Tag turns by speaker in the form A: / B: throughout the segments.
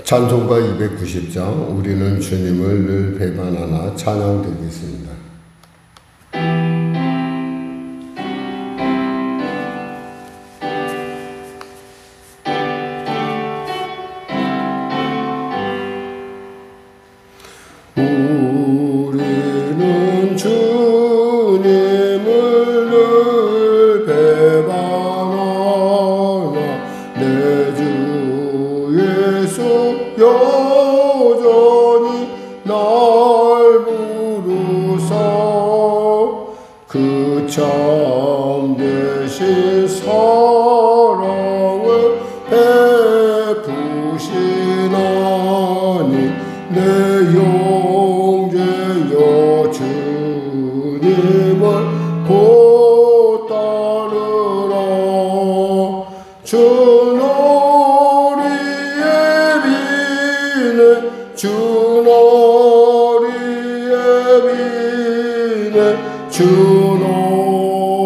A: 찬송가 290장 우리는 주님을 늘 배반하나 찬양드리겠습니다. 우리는 주님을 늘 배반하나 내 주 예수 여전히 날 부르사 그 참되신 사랑을 베푸시나니 내 영제여 주님을 곧 따르라. 주는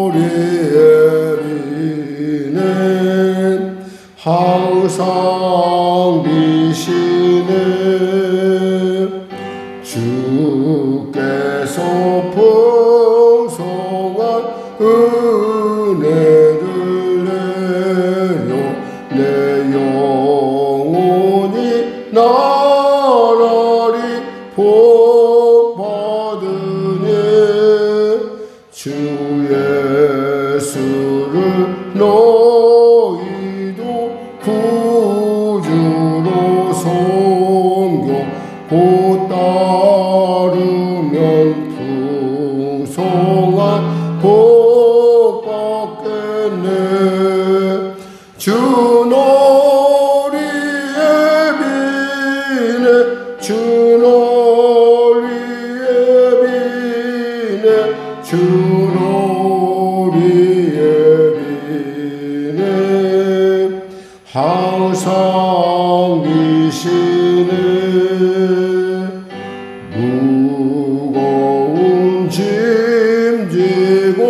A: 우리의 비는 항상 비시네. 주께서 풍성한 은혜를 내려 내 영혼이 나라리 복받으니 주 예수를 너희도 구주로 섬겨 곧 따르면 풍성한 복 받겠네. 주는 우리의 비네 주는 우리의 비네 주는 우리의 비네 항상 비시네. 무거운 짐 지고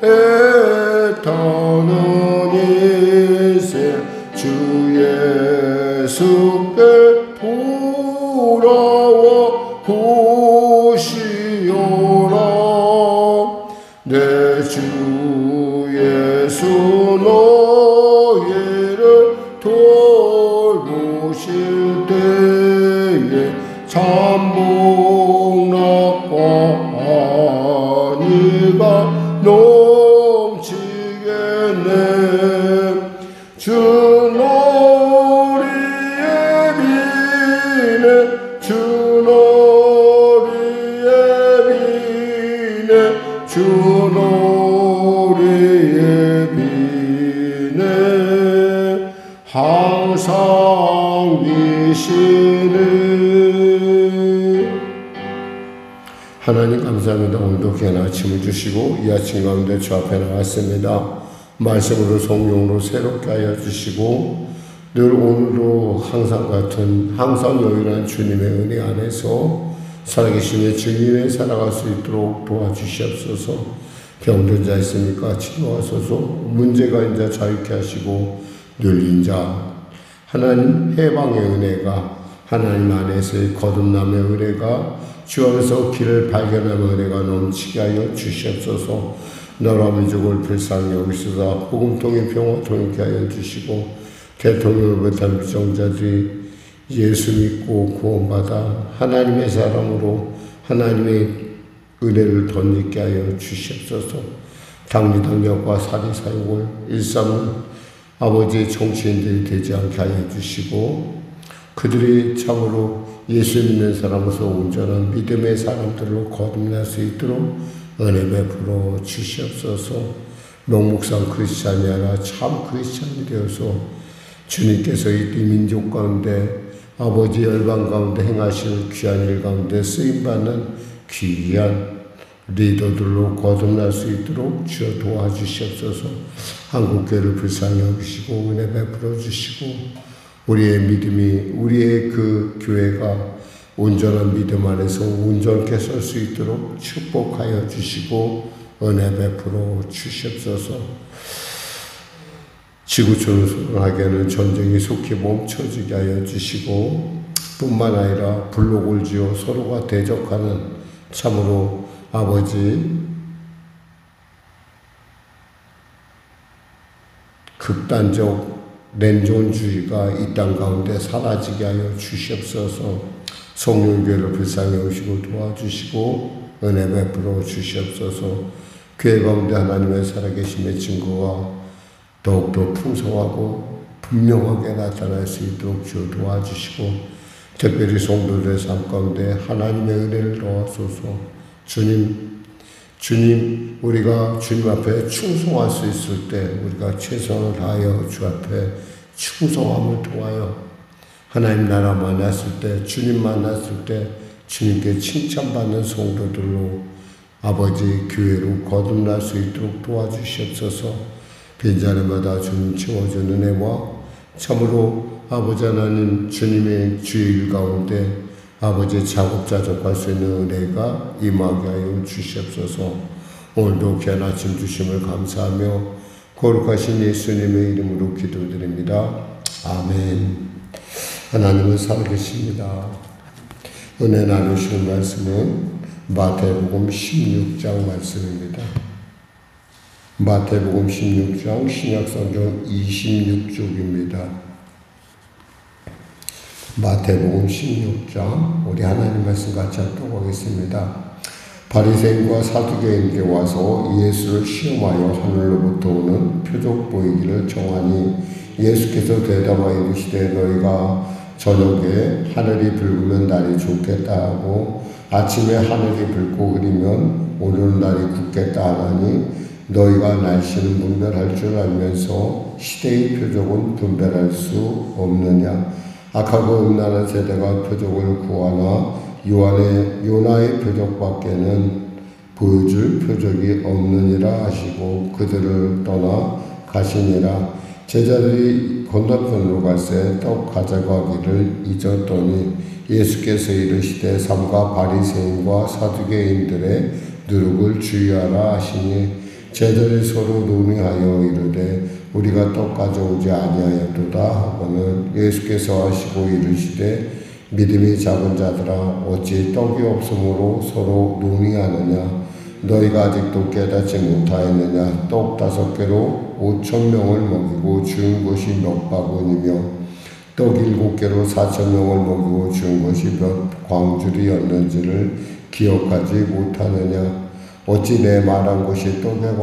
A: 애타는 인생 주 예수께 돌아와 보시오라. 내 주 예수 너희를 돌보실 때에 참복락과 안위가 넘치겠네. 주는 우리의 비네 주는 우리의 비네 주는 우리의 비네 항상 비시네. 하나님 감사합니다. 오늘도 귀한 아침을 주시고 이 아침 가운데 주 앞에 나왔습니다. 말씀으로 성령으로 새롭게 하여 주시고 늘 오늘도 항상 같은 항상 여유한 주님의 은혜 안에서 살아계심의 증인에 살아갈 수 있도록 도와주시옵소서. 병든 자 있으니까 치료하소서. 문제가 인자 자유케 하시고 눌린 자 하나님 해방의 은혜가 하나님 안에서의 거듭남의 은혜가 주 안에서 길을 발견하는 은혜가 넘치게 하여 주시옵소서. 나라 민족을 불쌍히 여기시사 복음통일 평화 통일케 하여 주시고 대통령을 못한 부정자들이 예수 믿고 구원받아 하나님의 사람으로 하나님의 은혜를 덧입게 하여 주시옵소서. 당리당력과 사리사욕을 일삼는 아버지의 정치인들이 되지 않게 하여 주시고 그들이 참으로 예수 믿는 사람으로서 온전한 믿음의 사람들로 거듭날 수 있도록 은혜 베풀어 주시옵소서. 명목상 크리스찬이 아니라 참 크리스찬이 되어서 주님께서 이 민족 가운데 아버지 열방 가운데 행하실 귀한 일 가운데 쓰임받는 귀한 리더들로 거듭날 수 있도록 주여 도와주시옵소서. 한국교회를 불쌍히 여기시고 은혜 베풀어 주시고 우리의 믿음이 우리의 그 교회가 온전한 믿음 안에서 온전케 설 수 있도록 축복하여 주시고 은혜 베풀어 주시옵소서. 지구촌하게는 전쟁이 속히 멈춰지게 하여 주시고 뿐만 아니라 블록을 지어 서로가 대적하는 참으로 아버지 극단적 랜존주의가 이 땅 가운데 사라지게 하여 주시옵소서. 성령교회를 불쌍히 오시고 도와주시고 은혜 베풀어 주시옵소서. 교회 가운데 하나님의 살아계심의 증거가 더욱더 풍성하고 분명하게 나타날 수 있도록 주 도와주시고 특별히 성도들의 삶 가운데 하나님의 은혜를 넣어소서. 주님, 우리가 주님 앞에 충성할 수 있을 때 우리가 최선을 다하여 주 앞에 충성함을 통하여 하나님 나라 만났을 때, 주님 만났을 때 주님께 칭찬받는 성도들로 아버지 교회로 거듭날 수 있도록 도와주시옵소서. 빈자리마다 주님 채워준 은혜와 참으로 아버지 하나님 주님의 주의 일 가운데 아버지 자급자족할 수 있는 은혜가 임하게 하여 주시옵소서. 오늘도 귀한 아침 주심을 감사하며 거룩하신 예수님의 이름으로 기도드립니다. 아멘. 하나님은 살아계십니다. 은혜 나누시는 말씀은 마태복음 16장 말씀입니다. 마태복음 16장 신약성경 26쪽입니다. 마태복음 16장 우리 하나님 말씀 같이 하도록 하겠습니다. 바리새인과 사두개인에게 와서 예수를 시험하여 하늘로부터 오는 표적 보이기를 청하니 예수께서 대답하여 이르시되 너희가 저녁에 하늘이 붉으면 날이 좋겠다 하고 아침에 하늘이 붉고 흐리면 오늘 날이 굳겠다 하나니 너희가 날씨는 분별할 줄 알면서 시대의 표적은 분별할 수 없느냐. 악하고 음란한 세대가 표적을 구하나 요나의 표적밖에는 보여줄 표적이 없느니라 하시고 그들을 떠나 가시니라. 제자들이 건너편으로 갈새 떡 가져가기를 잊었더니 예수께서 이르시되 삼가 바리새인과 사두개인들의 누룩을 주의하라 하시니 제자들이 서로 논의하여 이르되 우리가 떡 가져오지 아니하였도다 하고는 예수께서 하시고 이르시되 믿음이 작은 자들아 어찌 떡이 없으므로 서로 논의하느냐. 너희가 아직도 깨닫지 못하였느냐. 떡 5개로 5,000명을 먹이고 주은 것이 몇 바구니며 떡 7개로 4,000명을 먹이고 주은 것이 몇 광줄이었는지를 기억하지 못하느냐. 어찌 내 말한 것이 떡에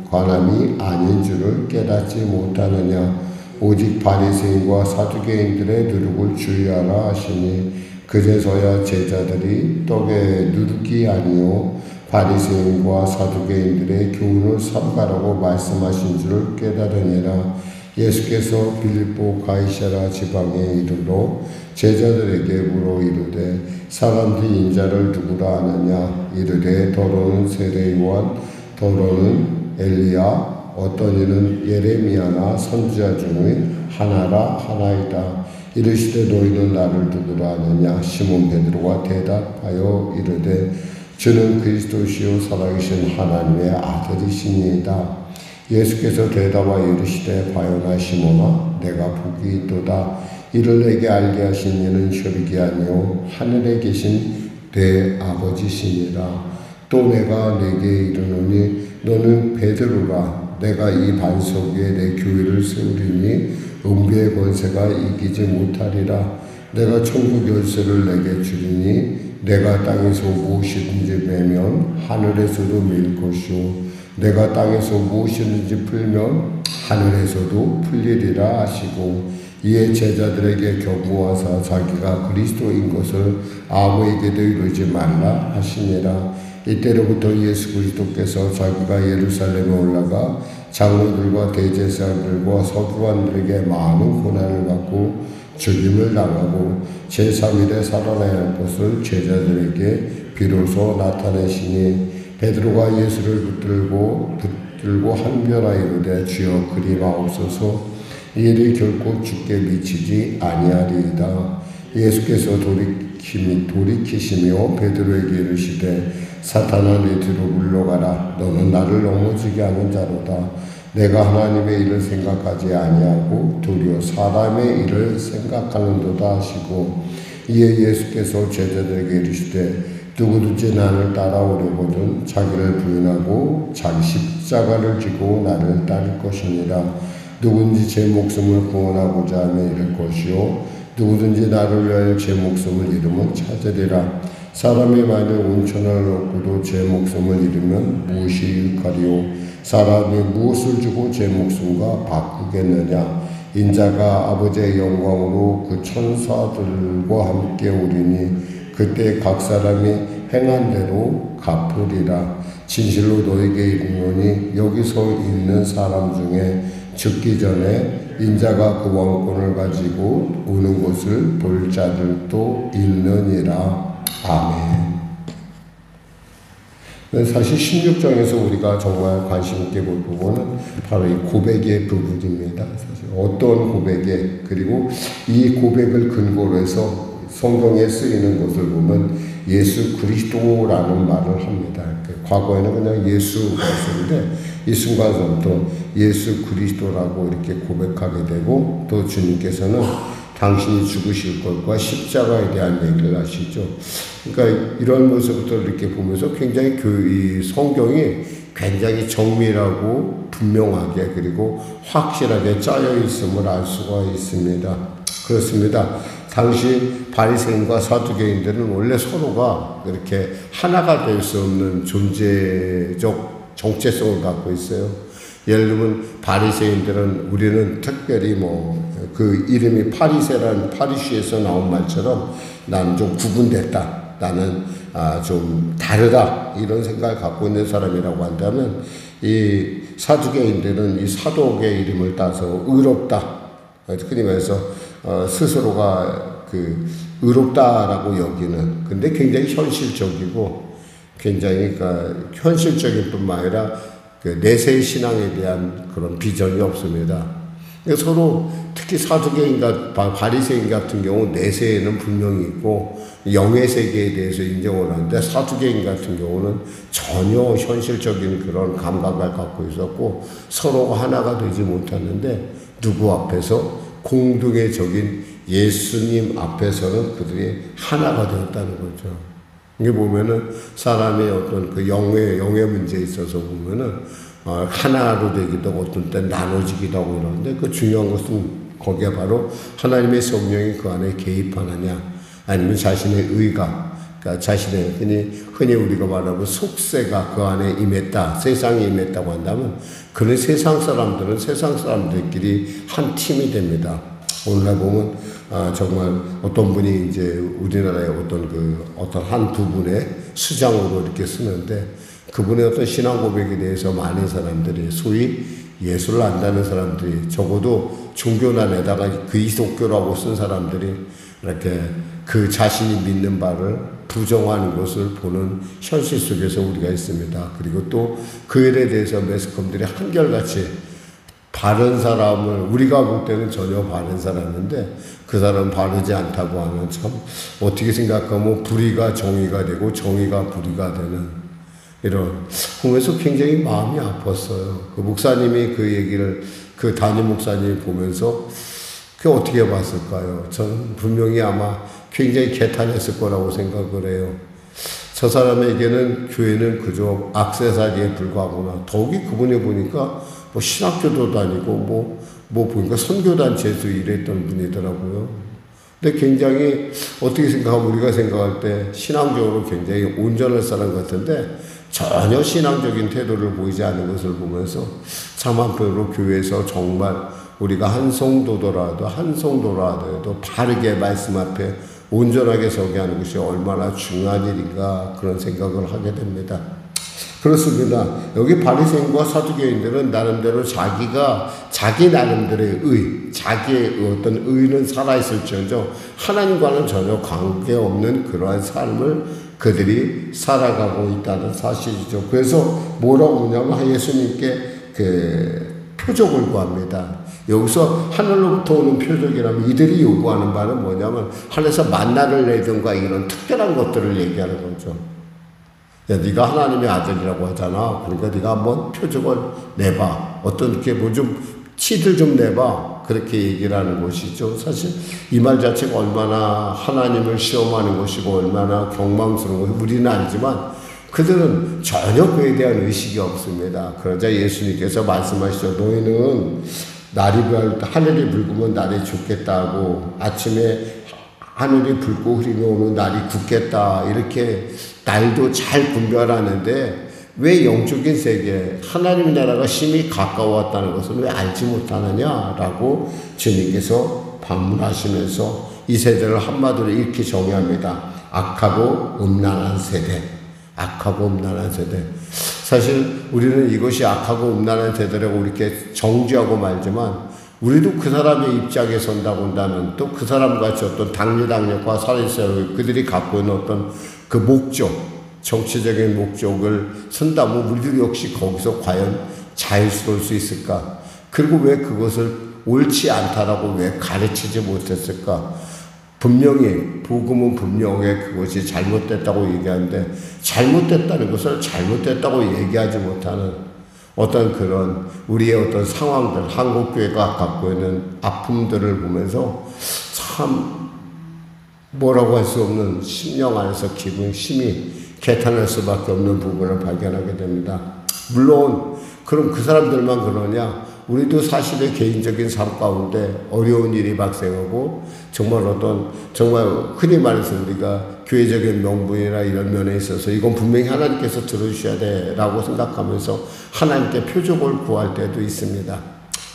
A: 관함이 아닌 줄을 깨닫지 못하느냐. 오직 바리새인과 사두개인들의 누룩을 주의하라 하시니 그제서야 제자들이 떡의 누룩이 아니요 바리새인과 사두개인들의 교훈을 삼가라고 말씀하신 줄을 깨달으니라. 예수께서 빌립보 가이사랴 지방에 이르러 제자들에게 물어 이르되 사람들이 인자를 누구라 하느냐. 이르되 더러는 세례 요한, 더러는 엘리야, 어떤 이는 예레미야나 선지자 중의 하나라 하나이다. 이르시되 너희는 나를 누구라 하느냐. 시몬 베드로가 대답하여 이르되 주는 그리스도시요 살아계신 하나님의 아들이시니이다. 예수께서 대답하여 이르시되 바요나 시몬아 내가 복이 있도다. 이를 내게 알게 하신 이는 혈육이 아니요 하늘에 계신 내 아버지시니라. 또 내가 내게 이르노니 너는 베드로라. 내가 이 반석 위에 내 교회를 세우리니 음부의 권세가 이기지 못하리라. 내가 천국 열쇠를 내게 주리니 내가 땅에서 무엇이든지 매면 하늘에서도 밀 것이요 내가 땅에서 무엇이든지 풀면 하늘에서도 풀리리라 하시고 이에 제자들에게 경고하사 자기가 그리스도인 것을 아무에게도 이르지 말라 하시니라. 이때로부터 예수 그리스도께서 자기가 예루살렘에 올라가 장로들과 대제사장들과 서기관들에게 많은 고난을 받고 죽임을 당하고 제3일에 살아나야 할 것을 제자들에게 비로소 나타내시니 베드로가 예수를 붙들고 한변하여 이르되 주여 그리 마옵소서. 이 일이 결코 주께 미치지 아니하리이다. 예수께서 돌이키시며 베드로에게 이르시되 사탄아 내 뒤로 물러가라. 너는 나를 넘어지게 하는 자로다. 내가 하나님의 일을 생각하지 아니하고 도리어 사람의 일을 생각하는도다 하시고, 이에 예수께서 제자들에게 이르시되 누구든지 나를 따라오려거든 자기를 부인하고 자기 십자가를 지고 나를 따를 것이니라. 누구든지 제 목숨을 구원하고자 하면 잃을 것이요 누구든지 나를 위하여 제 목숨을 잃으면 찾으리라. 사람이 만일 온천을 얻고도 제 목숨을 잃으면 무엇이 유익하리요? 사람이 무엇을 주고 제 목숨과 바꾸겠느냐? 인자가 아버지의 영광으로 그 천사들과 함께 오리니 그때 각 사람이 행한 대로 갚으리라. 진실로 너에게 이르노니 여기서 있는 사람 중에 죽기 전에 인자가 그 왕권을 가지고 오는 것을 볼 자들도 있느니라. 아멘. 사실 16장에서 우리가 정말 관심 있게 볼 부분은 바로 이 고백의 부분입니다. 사실 어떤 고백에, 그리고 이 고백을 근거로 해서 성경에 쓰이는 것을 보면 예수 그리스도라는 말을 합니다. 과거에는 그냥 예수가 있었는데 이 순간부터 예수 그리스도라고 이렇게 고백하게 되고, 또 주님께서는 당신이 죽으실 것과 십자가에 대한 얘기를 하시죠. 그러니까 이런 모습부터 이렇게 보면서 굉장히 이 성경이 굉장히 정밀하고 분명하게 그리고 확실하게 짜여 있음을 알 수가 있습니다. 그렇습니다. 당시 바리새인과 사두개인들은 원래 서로가 그렇게 하나가 될 수 없는 존재적 정체성을 갖고 있어요. 예를 들면 바리새인들은, 우리는 특별히 그 이름이 파리새라는 파리시에서 나온 말처럼 나는 좀 구분됐다, 나는 좀 다르다, 이런 생각을 갖고 있는 사람이라고 한다면, 이 사두개인들은 이 사독의 이름을 따서 의롭다, 흔히 말해서 스스로가 그 의롭다라고 여기는, 근데 굉장히 현실적이고 굉장히 현실적인 뿐만 아니라 그 내세 신앙에 대한 그런 비전이 없습니다. 서로 특히 사두개인과 바리새인 같은 경우 내세에는 분명히 있고 영의 세계에 대해서 인정을 하는데, 사두개인 같은 경우는 전혀 현실적인 그런 감각을 갖고 있었고 서로가 하나가 되지 못하는데, 누구 앞에서? 공동의 예수님 앞에서는 그들이 하나가 되었다는 거죠. 이게 보면은 사람의 어떤 그 영의 문제에 있어서 보면은 하나로 되기도 하고 어떤 때 나눠지기도 하고 이러는데, 그 중요한 것은 거기에 바로 하나님의 성령이 그 안에 개입하느냐, 아니면 자신의 의가, 그러니까 자신의 흔히 우리가 말하면 속세가 그 안에 임했다, 세상에 임했다고 한다면, 그런 세상 사람들은 세상 사람들끼리 한 팀이 됩니다. 오늘날 보면 정말 어떤 분이 이제 우리나라의 어떤 한 부분의 수장으로 이렇게 쓰는데, 그분의 어떤 신앙 고백에 대해서 많은 사람들이, 소위 예수를 안다는 사람들이, 적어도 종교난에다가 그리스도교라고 쓴 사람들이 이렇게 그 자신이 믿는 바를 부정하는 것을 보는 현실 속에서 우리가 있습니다. 그리고 또 그 일에 대해서 매스컴들이 한결같이 바른 사람을, 우리가 볼 때는 전혀 바른 사람인데 그 사람은 바르지 않다고 하면, 참 어떻게 생각하면 불의가 정의가 되고 정의가 불의가 되는, 이런 보면서 굉장히 마음이 아팠어요. 그 목사님이 그 얘기를, 그 담임 목사님이 보면서 그게 어떻게 봤을까요? 전 분명히 아마 굉장히 개탄했을 거라고 생각을 해요. 저 사람에게는 교회는 그저 액세서리에 불과하구나. 더욱이 그분이 보니까 신학교도 다니고 보니까 선교단체에서 일했던 분이더라고요. 근데 굉장히 어떻게 생각하면 우리가 생각할 때 신앙적으로 굉장히 온전할 사람 같은데 전혀 신앙적인 태도를 보이지 않는 것을 보면서 참 한편으로 교회에서 정말 우리가 한 성도더라도 바르게 말씀 앞에 온전하게 서게 하는 것이 얼마나 중요한 일인가, 그런 생각을 하게 됩니다. 그렇습니다. 여기 바리새인과 사두개인들은 나름대로 자기 나름대로의 자기의 어떤 의는 살아있을지언정 하나님과는 전혀 관계없는 그러한 삶을 그들이 살아가고 있다는 사실이죠. 그래서 뭐라고 하냐면 예수님께 표적을 구합니다. 여기서 하늘로부터 오는 표적이라면 이들이 요구하는 바는 뭐냐면 하늘에서 만나를 내든가 이런 특별한 것들을 얘기하는 거죠. 야, 네가 하나님의 아들이라고 하잖아. 그러니까 네가 한번 표적을 내봐. 어떤 이렇게 뭐 좀 티를 좀 내봐. 그렇게 얘기를 하는 것이죠. 사실 이 말 자체가 얼마나 하나님을 시험하는 것이고 얼마나 경망스러운 것이고 우리는 알지만 그들은 전혀 그에 대한 의식이 없습니다. 그러자 예수님께서 말씀하시죠. 너희는 하늘이 붉으면 날이 죽겠다고 아침에 하늘이 붉고 흐리며 오는 날이 굳겠다. 이렇게 날도 잘 분별하는데 왜 영적인 세계, 하나님의 나라가 심히 가까웠다는 것을 왜 알지 못하느냐라고 주님께서 반문하시면서 이 세대를 한마디로 이렇게 정의합니다. 악하고 음란한 세대. 악하고 음란한 세대. 사실 우리는 이것이 악하고 음란한 세대라고 이렇게 정죄하고 말지만 우리도 그 사람의 입장에 선다고 한다면 또 그 사람같이 어떤 당리당력과 사리새우 그들이 갖고 있는 어떤 그 목적, 정치적인 목적을 선다면 우리도 역시 거기서 과연 자유스러울 수 있을까? 그리고 왜 그것을 옳지 않다라고 왜 가르치지 못했을까? 분명히 복음은 분명히 그것이 잘못됐다고 얘기하는데 잘못됐다는 것을 잘못됐다고 얘기하지 못하는 어떤 그런 우리의 어떤 상황들, 한국교회가 갖고 있는 아픔들을 보면서 참 뭐라고 할 수 없는 심령 안에서 기분 심히 개탄할 수밖에 없는 부분을 발견하게 됩니다. 물론 그럼 그 사람들만 그러냐? 우리도 사실의 개인적인 삶 가운데 어려운 일이 발생하고 정말 흔히 말해서 우리가 교회적인 명분이나 이런 면에 있어서 이건 분명히 하나님께서 들어주셔야 돼라고 생각하면서 하나님께 표적을 구할 때도 있습니다.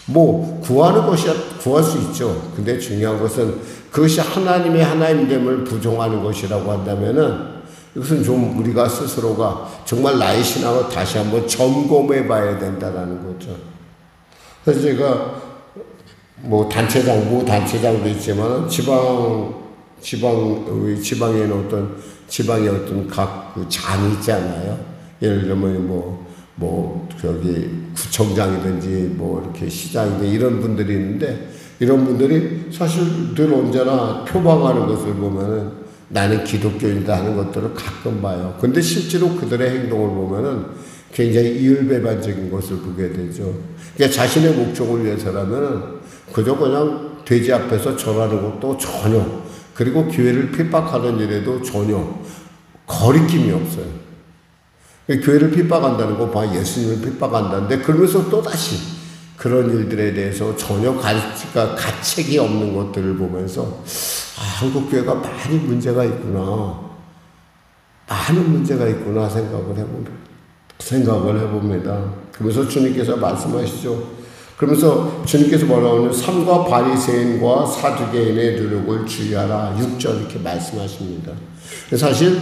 A: 뭐 구하는 것이 구할 수 있죠. 근데 중요한 것은 그것이 하나님의 하나님됨을 부정하는 것이라고 한다면은 이것은 좀 우리가 스스로가 정말 나의 신앙을 다시 한번 점검해 봐야 된다라는 거죠. 그래서 제가 뭐 단체장도 있지만 지방에는 지방의 어떤 각 그 장이 있잖아요. 예를 들면 저기 구청장이든지 이렇게 시장이든지 이런 분들이 있는데 이런 분들이 사실 늘 언제나 표방하는 것을 보면은 나는 기독교인이다 하는 것들을 가끔 봐요. 근데 실제로 그들의 행동을 보면은 굉장히 이율배반적인 것을 보게 되죠. 그러니까 자신의 목적을 위해서라면은 그저 그냥 돼지 앞에서 절하는 것도 전혀, 그리고 교회를 핍박하는 일에도 전혀 거리낌이 없어요. 교회를 픽박한다는 거 봐, 예수님을 픽박한다는데 그러면서 또다시 그런 일들에 대해서 전혀 가책이 없는 것들을 보면서 한국교회가 많이 문제가 있구나. 많은 문제가 있구나 생각을 해봅니다. 그러면서 주님께서 말씀하시죠. 그러면서 주님께서 뭐라고 하면 삼가 바리새인과 사두개인의 노력을 주의하라. 6절 이렇게 말씀하십니다. 사실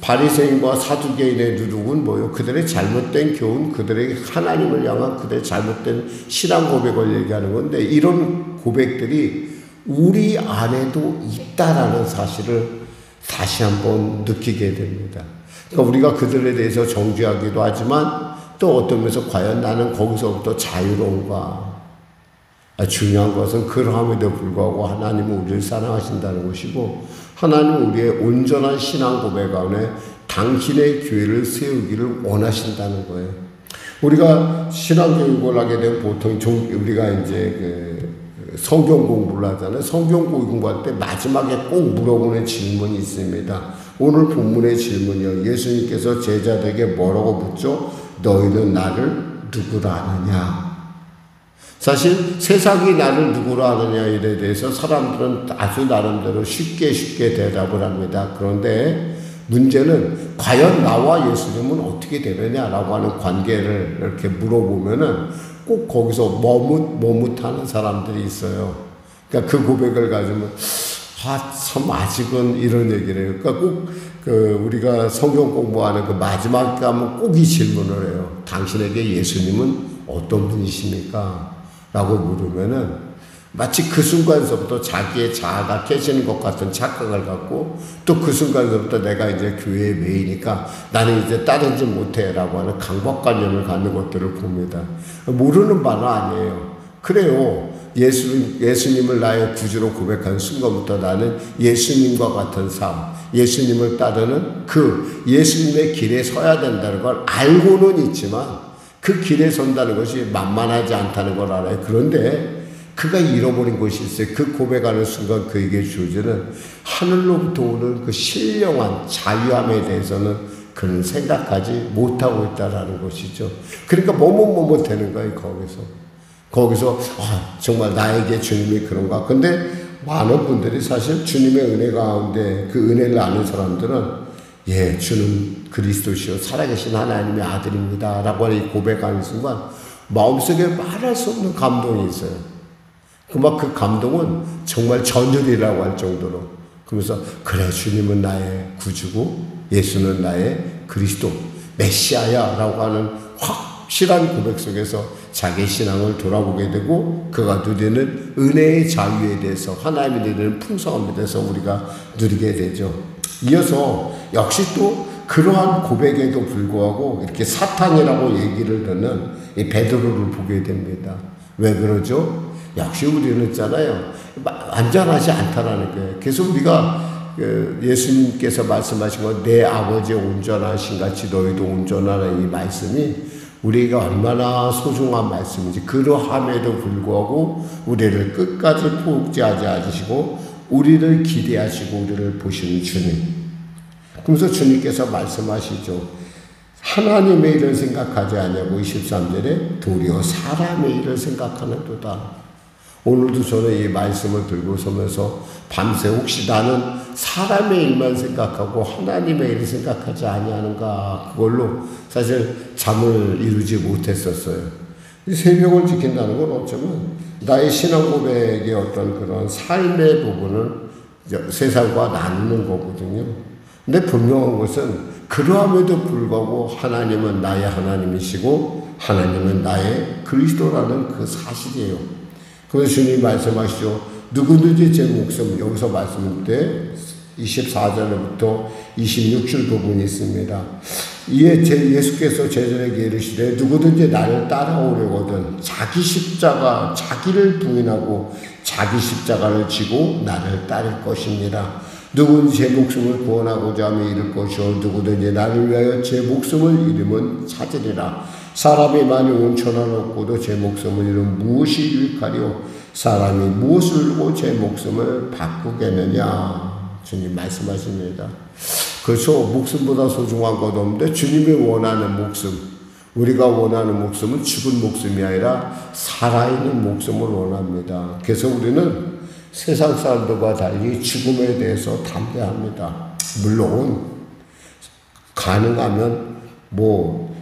A: 바리새인과 사두개인의 누룩은 뭐요? 그들의 잘못된 교훈, 그들의 하나님을 향한 그들의 잘못된 신앙 고백을 얘기하는 건데 이런 고백들이 우리 안에도 있다라는 사실을 다시 한번 느끼게 됩니다. 그러니까 우리가 그들에 대해서 정죄하기도 하지만 또 어떤 면에서 과연 나는 거기서부터 자유로운가? 중요한 것은 그러함에도 불구하고 하나님은 우리를 사랑하신다는 것이고 하나님은 우리의 온전한 신앙 고백 안에 당신의 교회를 세우기를 원하신다는 거예요. 우리가 신앙 교육을 하게 되면 보통 우리가 이제 성경 공부를 하잖아요. 성경 공부할 때 마지막에 꼭 물어보는 질문이 있습니다. 오늘 본문의 질문이요. 예수님께서 제자들에게 뭐라고 묻죠? 너희는 나를 누구로 아느냐? 사실 세상이 나를 누구로 아느냐에 대해서 사람들은 아주 나름대로 쉽게 대답을 합니다. 그런데 문제는 과연 나와 예수님은 어떻게 되느냐라고 하는 관계를 이렇게 물어보면은 꼭 거기서 머뭇하는 사람들이 있어요. 그러니까 그 고백을 가지면 참 아직은 이런 얘기를 해요. 그러니까 꼭 우리가 성경 공부하는 그 마지막 가면 꼭 이 질문을 해요. 당신에게 예수님은 어떤 분이십니까? 라고 물으면은 마치 그 순간서부터 자기의 자아가 깨지는 것 같은 착각을 갖고 또 그 순간서부터 내가 이제 교회에 매이니까 나는 이제 따르지 못해 라고 하는 강박관념을 갖는 것들을 봅니다. 모르는 바는 아니에요. 그래요. 예수님을 나의 구주로 고백한 순간부터 나는 예수님과 같은 삶, 예수님을 따르는 그 예수님의 길에 서야 된다는 걸 알고는 있지만 그 길에 선다는 것이 만만하지 않다는 걸 알아요. 그런데 그가 잃어버린 것이 있어요. 그 고백하는 순간 그에게 주어지는 하늘로부터 오는 그 신령한 자유함에 대해서는 그는 생각하지 못하고 있다는 것이죠. 그러니까 뭐뭐 되는 거예요. 거기서 정말 나에게 주님이 그런가. 근데 많은 분들이 사실 주님의 은혜 가운데 그 은혜를 아는 사람들은 주는 그리스도시요 살아계신 하나님의 아들입니다 라고 고백하는 순간 마음속에 말할 수 없는 감동이 있어요. 그 감동은 정말 전율이라고 할 정도로. 그러면서 그래, 주님은 나의 구주고 예수는 나의 그리스도 메시아야 라고 하는 확실한 고백 속에서 자기 신앙을 돌아보게 되고 그가 누리는 은혜의 자유에 대해서, 하나님이 내리는 풍성함에 대해서 우리가 누리게 되죠. 이어서 역시 또 그러한 고백에도 불구하고 이렇게 사탄이라고 얘기를 듣는 이 베드로를 보게 됩니다. 왜 그러죠? 역시 우리는 있잖아요. 완전하지 않다라는 거예요. 그래서 우리가 예수님께서 말씀하신 건 내 아버지의 온전하신 같이 너희도 온전하라는 이 말씀이 우리가 얼마나 소중한 말씀인지, 그러함에도 불구하고 우리를 끝까지 포기하지 않으시고 우리를 기대하시고 우리를 보시는 주님. 그러면서 주님께서 말씀하시죠. 하나님의 일을 생각하지 아니하고 23절에 도리어 사람의 일을 생각하는도다. 오늘도 저는 이 말씀을 들고 서면서 밤새 혹시 나는 사람의 일만 생각하고 하나님의 일을 생각하지 아니하는가, 그걸로 사실 잠을 이루지 못했었어요. 새벽을 지킨다는 건 어쩌면 나의 신앙 고백의 어떤 그런 삶의 부분을 세상과 나누는 거거든요. 근데 분명한 것은 그러함에도 불구하고 하나님은 나의 하나님이시고 하나님은 나의 그리스도라는 그 사실이에요. 그래서 주님이 말씀하시죠. 누구든지 제 목숨, 여기서 말씀할 때 24절부터 26절 부분이 있습니다. 이에 예수께서 제자에게 이르시되 누구든지 나를 따라오려거든 자기 십자가, 자기를 부인하고 자기 십자가를 지고 나를 따를 것입니다. 누구든지 제 목숨을 구원하고자 하면 잃을 것이요 누구든지 나를 위하여 제 목숨을 잃으면 찾으리라. 사람이 많이 온천을 얻고도 제 목숨을 잃으면 무엇이 유익하리요? 사람이 무엇을 잃고 제 목숨을 바꾸겠느냐? 주님 말씀하십니다. 그래서 목숨보다 소중한 것 없는데 주님이 원하는 목숨, 우리가 원하는 목숨은 죽은 목숨이 아니라 살아있는 목숨을 원합니다. 그래서 우리는 세상 사람들과 달리 죽음에 대해서 담대합니다. 물론 가능하면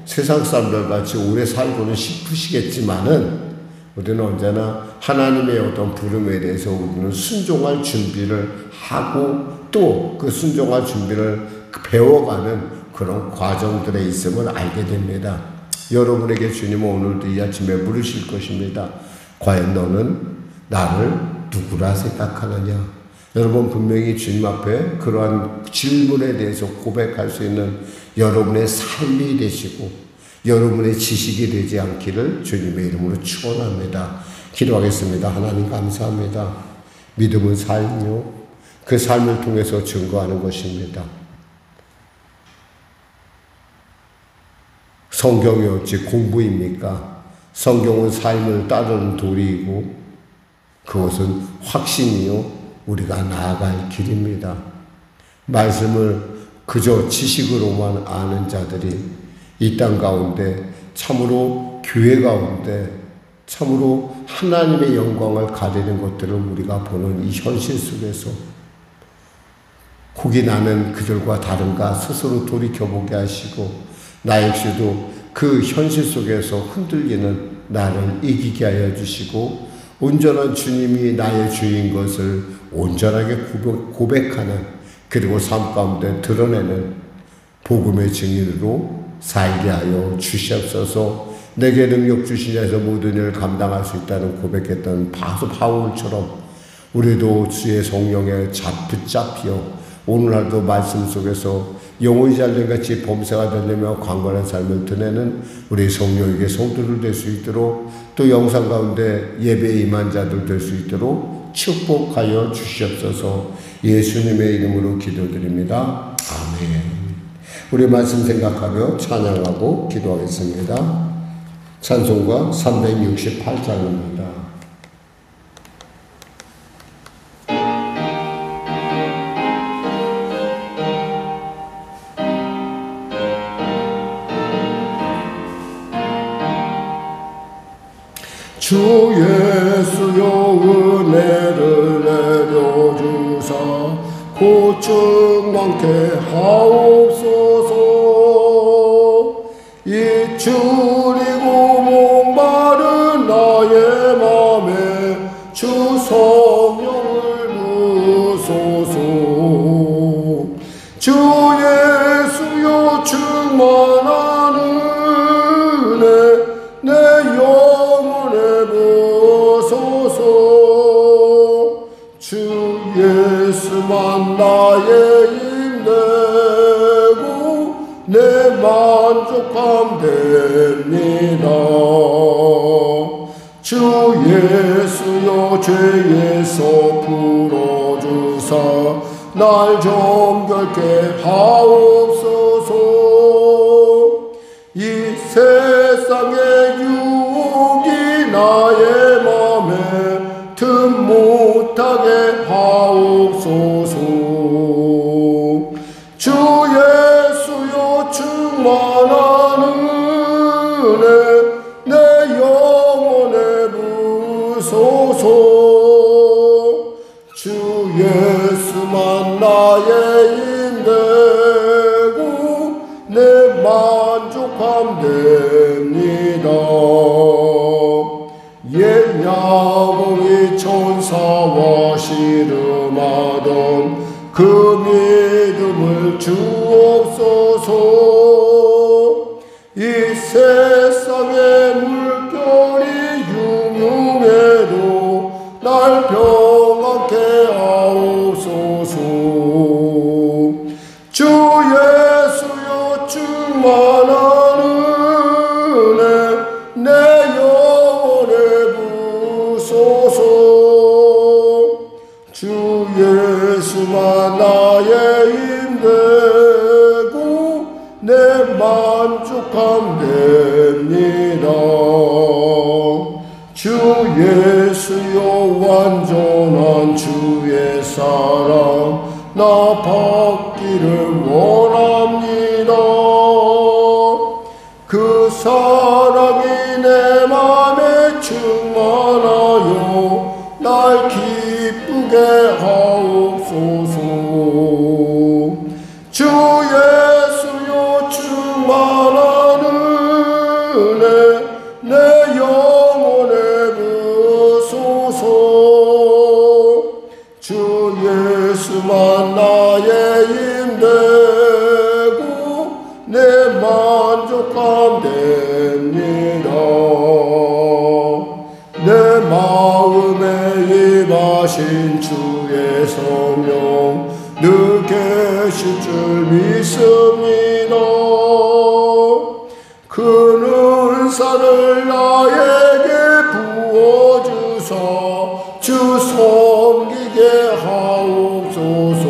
A: 세상 사람들 같이 오래 살고는 싶으시겠지만은 우리는 언제나 하나님의 어떤 부름에 대해서 우리는 순종할 준비를 하고 또 그 순종할 준비를 배워가는 그런 과정들에 있음을 알게 됩니다. 여러분에게 주님은 오늘도 이 아침에 물으실 것입니다. 과연 너는 나를 누구라 생각하느냐? 여러분 분명히 주님 앞에 그러한 질문에 대해서 고백할 수 있는 여러분의 삶이 되시고 여러분의 지식이 되지 않기를 주님의 이름으로 축원합니다. 기도하겠습니다. 하나님 감사합니다. 믿음은 삶이요, 그 삶을 통해서 증거하는 것입니다. 성경이 어찌 공부입니까? 성경은 삶을 따르는 도리이고 그것은 확신이요 우리가 나아갈 길입니다. 말씀을 그저 지식으로만 아는 자들이 이 땅 가운데 참으로 교회 가운데 참으로 하나님의 영광을 가리는 것들을 우리가 보는 이 현실 속에서 혹이 나는 그들과 다른가 스스로 돌이켜보게 하시고 나 역시도 그 현실 속에서 흔들리는 나를 이기게 하여 주시고 온전한 주님이 나의 주인 것을 온전하게 고백하는, 그리고 삶 가운데 드러내는 복음의 증인으로 살게 하여 주시옵소서. 내게 능력 주시냐 해서 모든 일을 감당할 수 있다는 고백했던 바울처럼 우리도 주의 성령에 붙잡혀 오늘날도 말씀 속에서 영혼이 잘된같이 범사가 되려며 강건한 삶을 드내는 우리 성령에게 성도들 될 수 있도록 또 영상 가운데 예배에 임한 자들 될 수 있도록 축복하여 주시옵소서. 예수님의 이름으로 기도드립니다. 아멘. 우리 말씀 생각하며 찬양하고 기도하겠습니다. 찬송가 368장입니다. 주 예수여 은혜를 내려주사 고충 많게 하옵소서. 이추리고 목마른 나의 맘에 주 성령을 부소서. 주 예수여 충만한 은혜 내 영혼에 부소서. 주 예수만 나의 힘되고 내 만족함 됩니다. 주 예수여 죄에서 풀어주사 날 정결케 하옵소서. 이 세상의 유혹이 나의 맘에 틈 못하게 하옵소서. 주 예수여 충만한 은혜 내 영혼에 부소서. 주 예수만 나의 힘되고 내 만족함 됩니다. 옛 야곱이 천사와 씨름하던 그 믿음을 주옵소서. 이 세상의 물결이 흉흉해도 날 평안케 하옵소서. 주 예수여 충만한 은혜 내 영혼에 부소서. 주 예수만 나의 힘되고 내 만족함 됩니다. 주 예수여 완전한 주의 사랑 나 받기를 원합니다. 그 사랑이 내 맘에 충만하여 날 기쁘게 하옵소서. 주 예수여 충만한 은혜 내 영혼에 부소서. 주 예수만 나의 힘되고 내 만족함 됩니다. 내 마음에 임하신 주의 성령 늘 계실 줄 믿습니다. 그 은사를 나에게 부어주사 주 섬기게 하옵소서.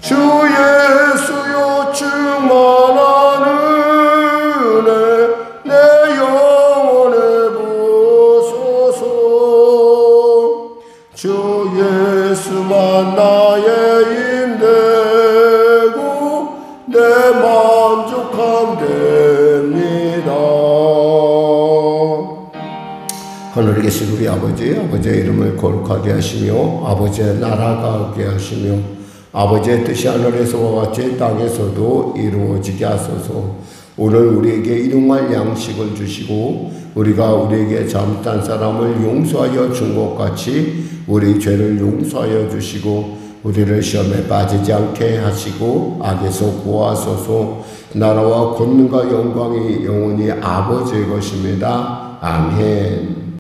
A: 주 예수여 충만한 은혜 내 영혼에 부소서. 주 예수만 나의 힘되고 내 만족함 됩니다. 하늘에 계신 우리 아버지의 이름을 거룩하게 하시며 아버지의 나라가 오게 하시며 아버지의 뜻이 하늘에서와 같이 땅에서도 이루어지게 하소서. 오늘 우리에게 일용할 양식을 주시고 우리가 우리에게 잘못한 사람을 용서하여 준 것 같이 우리 죄를 용서하여 주시고 우리를 시험에 빠지지 않게 하시고 악에서 구하소서. 나라와 권능과 영광이 영원히 아버지의 것입니다. 아멘.